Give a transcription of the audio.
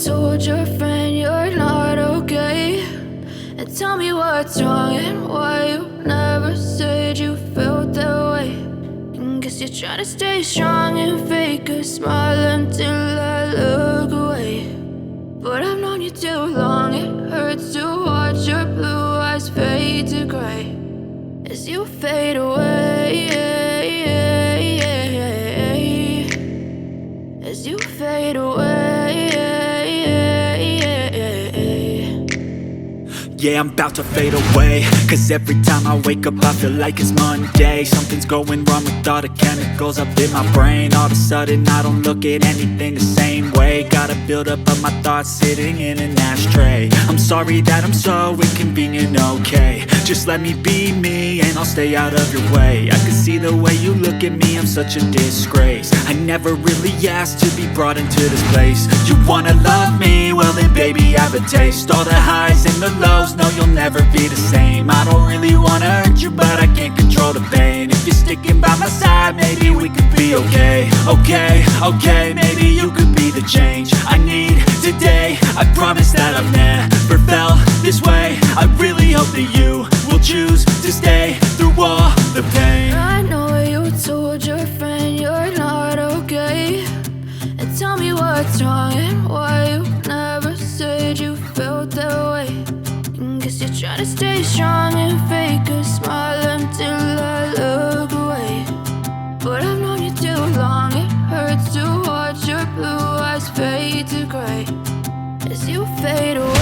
told your friend you're not okay, and tell me what's wrong and why you never said you felt that way. And guess you're trying to stay strong and fake a smile until I look away. But I've known you too long, it hurts to watch your blue eyes fade to gray as you fade away, as you fade away. Yeah, I'm about to fade away, cause every time I wake up I feel like it's Monday. Something's going wrong with all the chemicals up in my brain. All of a sudden I don't look at anything the same way. Gotta build up of my thoughts sitting in an ashtray. I'm sorry that I'm so inconvenient, okay. Just let me be me and I'll stay out of your way. I can see the way you look at me, I'm such a disgrace. I never really asked to be brought into this place. You wanna love me? Well then baby I have a taste. All the highs and the lows, no you'll never be the same. I don't really wanna hurt you but I can't control the pain. If you're sticking by my side maybe we could be okay. Okay, maybe you could be the change I need today. I promise that I've never felt this way. I really hope that you will choose to stay through all the pain. I know you told your friend you're not okay, and tell me what's wrong and why you never said you felt that way. And guess you're trying to stay strong and fake a smile until I look away. But I've known you too long, it hurts to watch your blue eyes fade to gray as you fade away.